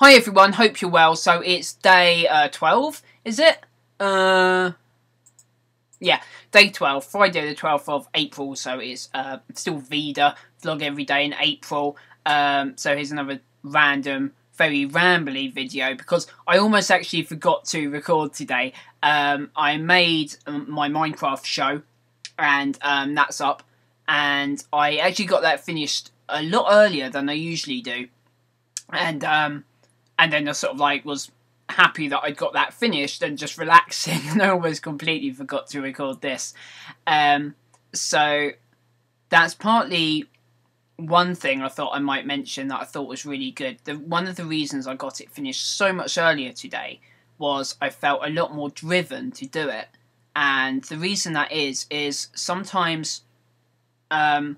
Hi everyone, hope you're well. So it's day 12, is it? Yeah, day 12, Friday the 12th of April, so it's still VEDA, vlog every day in April. So here's another random, very rambly video, because I almost actually forgot to record today. I made my Minecraft show, and that's up, and I actually got that finished a lot earlier than I usually do. And then I sort of like was happy that I'd got that finished and just relaxing, and I almost completely forgot to record this. So that's partly one thing I thought I might mention that I thought was really good. One of the reasons I got it finished so much earlier today was I felt a lot more driven to do it. And the reason that is sometimes I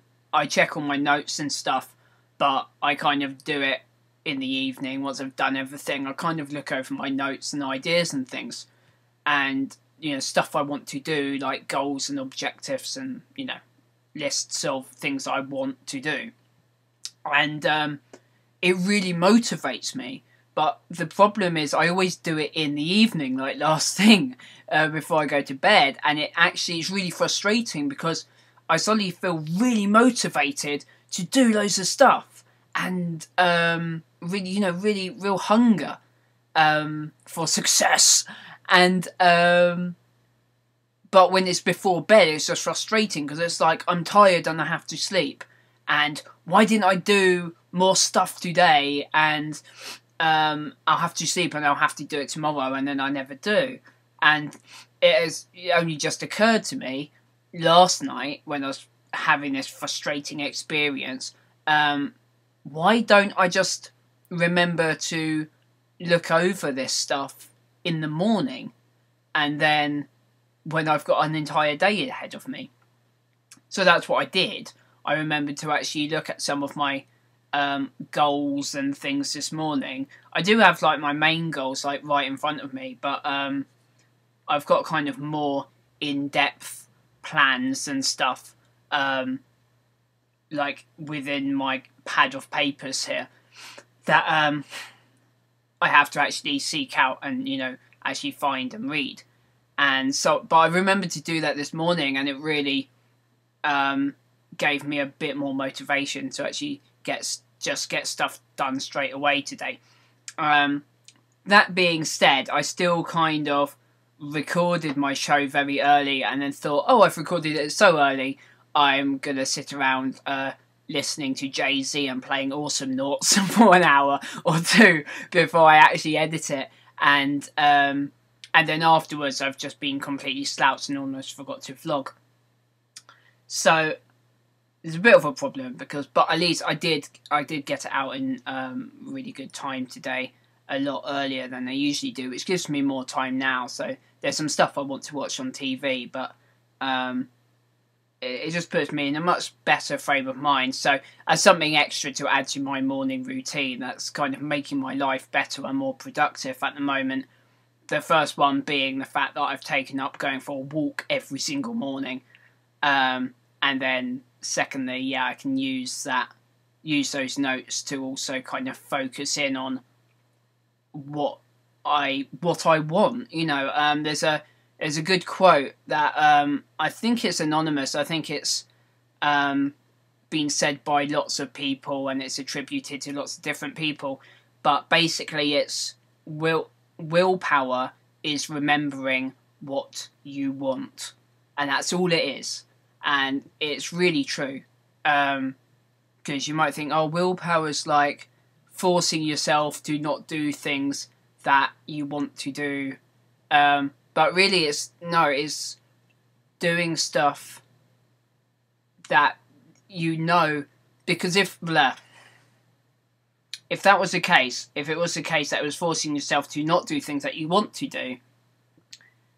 check all my notes and stuff, but I kind of do it in the evening. Once I've done everything, I kind of look over my notes and ideas and things, and stuff I want to do, like goals and objectives, and lists of things I want to do, and it really motivates me. But the problem is I always do it in the evening, like last thing before I go to bed, and it actually is really frustrating because I suddenly feel really motivated to do loads of stuff, and really real hunger for success. And but when it's before bed, it's just frustrating because it's like I'm tired and I have to sleep. And why didn't I do more stuff today? And I'll have to sleep and I'll have to do it tomorrow, and then I never do. And it only just occurred to me last night when I was having this frustrating experience. Why don't I just remember to look over this stuff in the morning, and then when I've got an entire day ahead of me? So that's what I did. I remembered to actually look at some of my goals and things this morning. I do have like my main goals like right in front of me, but I've got kind of more in-depth plans and stuff like within my pad of papers here that I have to actually seek out and actually find and read. And so, but I remembered to do that this morning, and it really gave me a bit more motivation to actually get stuff done straight away today. That being said, I still kind of recorded my show very early, and then thought, oh, I've recorded it so early, I'm gonna sit around listening to Jay-Z and playing Awesome Noughts for an hour or two before I actually edit it. And then afterwards I've just been completely slouched and almost forgot to vlog. So there's a bit of a problem, but at least I did get it out in really good time today, a lot earlier than I usually do, which gives me more time now. So there's some stuff I want to watch on TV, but it just puts me in a much better frame of mind. So as something extra to add to my morning routine, that's kind of making my life better and more productive at the moment. The first one being the fact that I've taken up going for a walk every single morning. And then secondly, yeah, I can use those notes to also kind of focus in on what I want. There's a good quote that I think it's anonymous. I think it's been said by lots of people, and it's attributed to lots of different people. But basically, it's willpower is remembering what you want, and that's all it is. And it's really true, because you might think, oh, willpower is like forcing yourself to not do things that you want to do. But really, it's doing stuff that because if that was the case, if it was the case that it was forcing yourself to not do things that you want to do,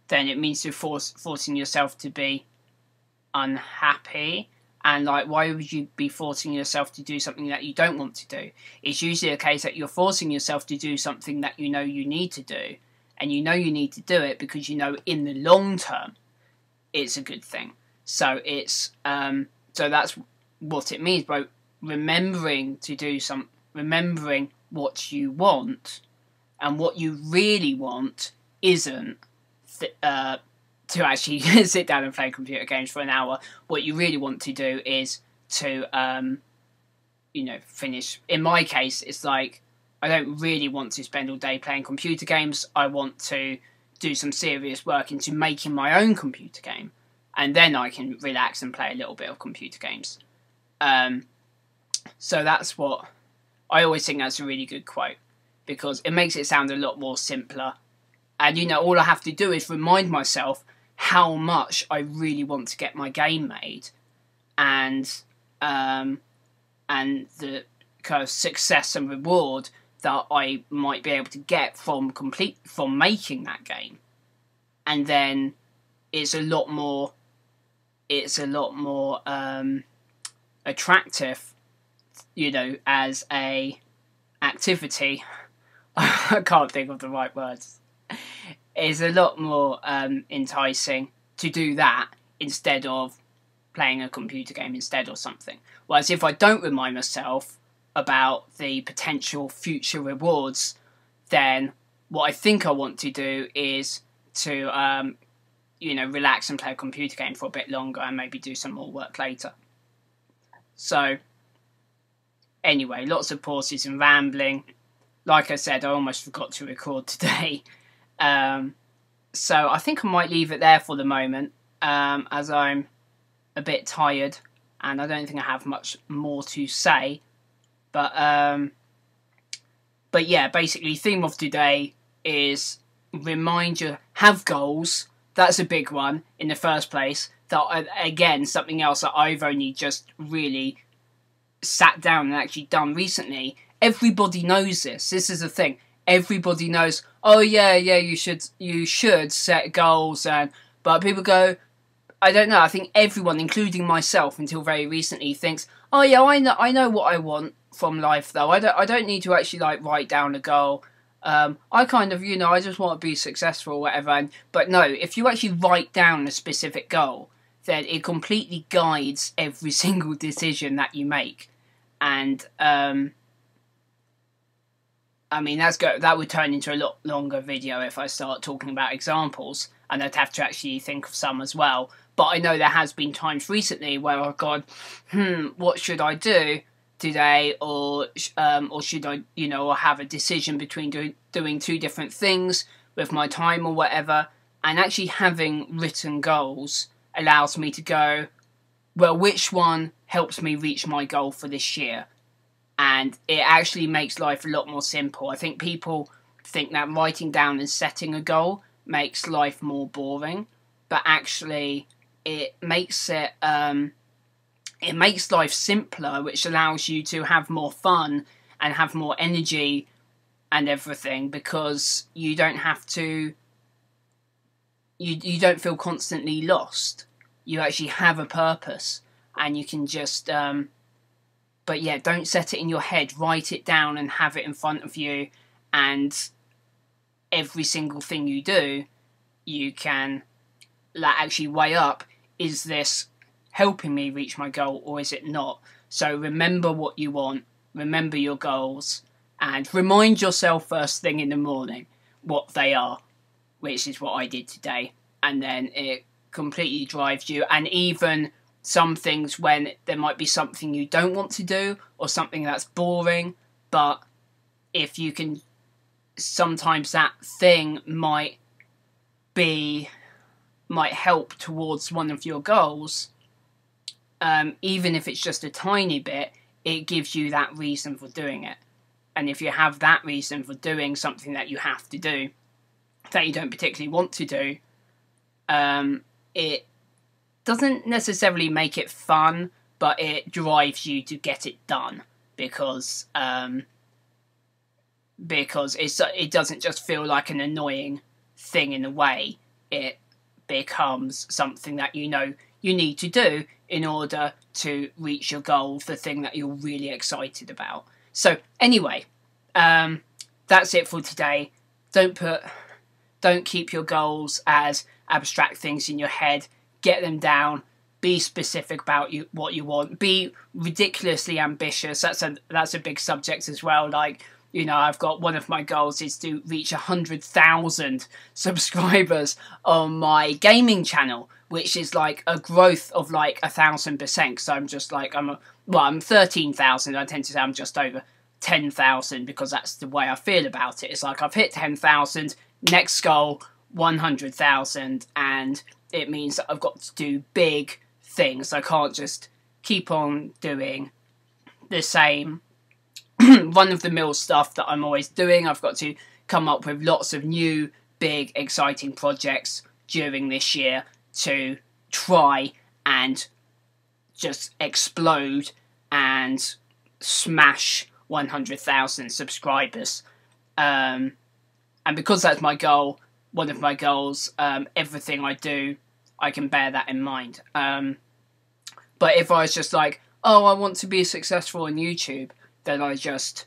then it means you're forcing yourself to be unhappy. And like, why would you be forcing yourself to do something that you don't want to do? It's usually a case that you're forcing yourself to do something that you need to do. And you need to do it because in the long term it's a good thing. So it's so that's what it means by remembering what you want, and what you really want isn't to actually sit down and play computer games for an hour. What you really want to do is to, finish. In my case, it's like, I don't really want to spend all day playing computer games. I want to do some serious work into making my own computer game. And then I can relax and play a little bit of computer games. So that's what... I always think that's a really good quote. Because it makes it sound a lot more simpler. And, all I have to do is remind myself how much I really want to get my game made. And the kind of success and reward that I might be able to get from making that game. And then it's a lot more attractive, as a activity. I can't think of the right words. It's a lot more enticing to do that instead of playing a computer game instead or something. Whereas if I don't remind myself about the potential future rewards, then what I think I want to do is to, relax and play a computer game for a bit longer and maybe do some more work later. So, anyway, lots of pauses and rambling. Like I said, I almost forgot to record today. So I think I might leave it there for the moment, as I'm a bit tired and I don't think I have much more to say. But yeah, basically, theme of today is have goals. That's a big one in the first place. That, again, something else that I've only just really sat down and actually done recently. Everybody knows this. This is the thing. Everybody knows, oh yeah, you should set goals, but people go, I don't know, I think everyone, including myself until very recently, thinks, oh yeah, I know what I want from life though. I don't need to actually write down a goal. I kind of, I just want to be successful or whatever. But no, if you actually write down a specific goal, then it completely guides every single decision that you make. And I mean, that would turn into a lot longer video if I start talking about examples, and I'd have to actually think of some as well. But I know there has been times recently where I've gone, what should I do today, or should I, or have a decision between doing two different things with my time or whatever, and actually having written goals allows me to go, well, which one helps me reach my goal for this year? And it actually makes life a lot more simple. I think people think that writing down and setting a goal makes life more boring, but actually it makes life simpler, which allows you to have more fun and have more energy and everything, because you don't have to, you don't feel constantly lost. You actually have a purpose, and you can just but yeah, don't set it in your head. Write it down and have it in front of you. And every single thing you do, you can actually weigh up. Is this helping me reach my goal, or is it not? So remember what you want. Remember your goals. And remind yourself first thing in the morning what they are. Which is what I did today. And then it completely drives you. And even some things when there might be something you don't want to do, or something that's boring, but if you can, sometimes that thing might help towards one of your goals, even if it's just a tiny bit, it gives you that reason for doing it. And if you have that reason for doing something that you have to do, that you don't particularly want to do, it doesn't necessarily make it fun, but it drives you to get it done, because it doesn't just feel like an annoying thing in a way. It becomes something that you need to do in order to reach your goal, the thing that you're really excited about. So anyway, that's it for today. Don't keep your goals as abstract things in your head. Get them down. Be specific about what you want. Be ridiculously ambitious. That's a big subject as well. Like, You know, I've got one of my goals is to reach 100,000 subscribers on my gaming channel, which is like a growth of like 1,000%. So I'm just like, I'm 13,000. I tend to say I'm just over 10,000 because that's the way I feel about it. It's like I've hit 10,000, next goal 100,000, and it means that I've got to do big things. I can't just keep on doing the same run-of-the-mill stuff that I'm always doing. I've got to come up with lots of new, big, exciting projects during this year to try and just explode and smash 100,000 subscribers. And because that's my goal, one of my goals, everything I do, I can bear that in mind. But if I was just like, oh, I want to be successful on YouTube, then I just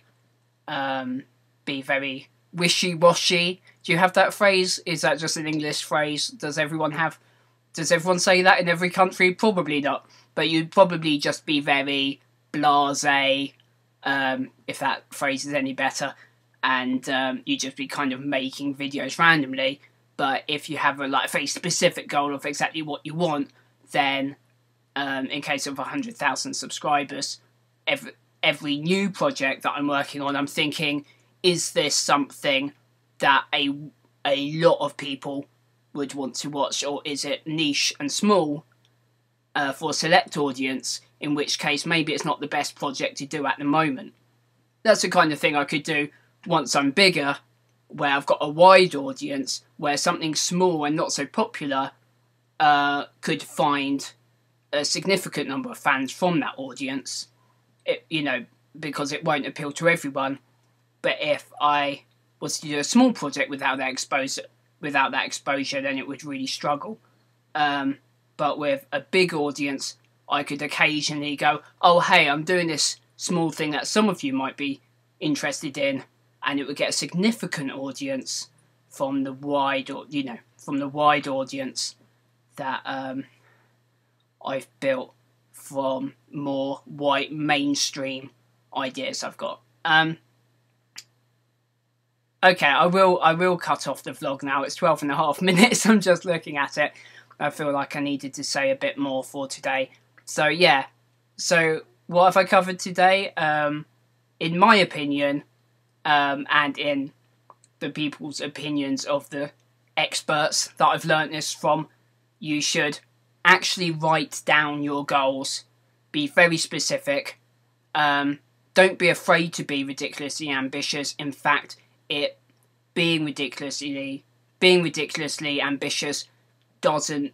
be very wishy-washy. Do you have that phrase? Is that just an English phrase? Does everyone say that in every country? Probably not. But you'd probably just be very blasé, if that phrase is any better. And you'd just be kind of making videos randomly. But if you have a very specific goal of exactly what you want, then in case of 100,000 subscribers, every new project that I'm working on, I'm thinking, is this something that a lot of people would want to watch, or is it niche and small for a select audience, in which case maybe it's not the best project to do at the moment. That's the kind of thing I could do once I'm bigger, where I've got a wide audience, where something small and not so popular could find a significant number of fans from that audience. Because it won't appeal to everyone. But if I was to do a small project without that exposure, then it would really struggle. But with a big audience, I could occasionally go, oh, hey, I'm doing this small thing that some of you might be interested in, and it would get a significant audience from the wide audience that I've built from more white mainstream ideas I've got. Okay, I will cut off the vlog now. It's 12.5 minutes. I'm just looking at it. I feel like I needed to say a bit more for today. So yeah. So what have I covered today? In my opinion, and in the people's opinions of the experts that I've learnt this from, you should actually write down your goals. Be very specific. Don't be afraid to be ridiculously ambitious. In fact, being ridiculously ambitious doesn't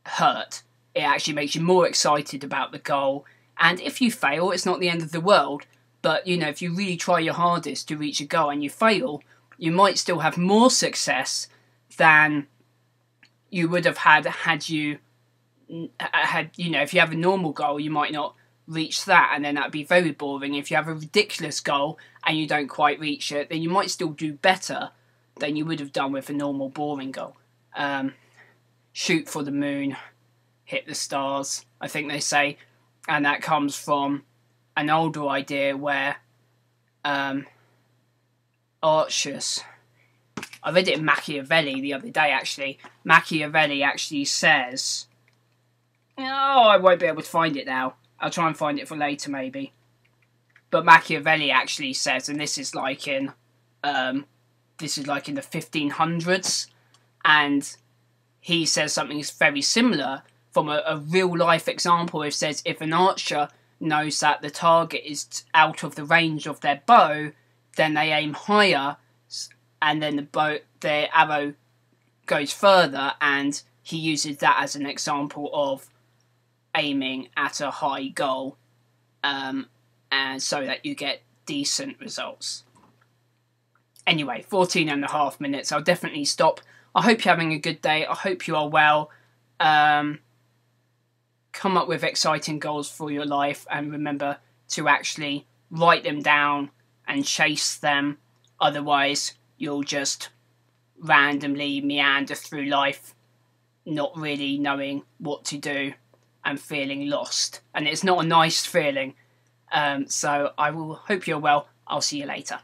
hurt. It actually makes you more excited about the goal. And if you fail, it's not the end of the world. But, if you really try your hardest to reach a goal and you fail, you might still have more success than you would have had if you have a normal goal, you might not reach that, and then that'd be very boring. If you have a ridiculous goal and you don't quite reach it, then you might still do better than you would have done with a normal boring goal. Shoot for the moon, hit the stars, I think they say, and that comes from an older idea where archers, I read it in Machiavelli the other day actually. Machiavelli actually says, oh, I won't be able to find it now. I'll try and find it for later maybe. But Machiavelli actually says, and this is like in the 1500s, and he says something very similar from a real life example. It says if an archer knows that the target is out of the range of their bow, then they aim higher, and then the arrow goes further, and he uses that as an example of aiming at a high goal, and so that you get decent results. Anyway, 14.5 minutes. I'll definitely stop. I hope you're having a good day. I hope you are well. Come up with exciting goals for your life, and remember to actually write them down and chase them. Otherwise, you'll just randomly meander through life, not really knowing what to do and feeling lost. And it's not a nice feeling. So I will hope you're well. I'll see you later.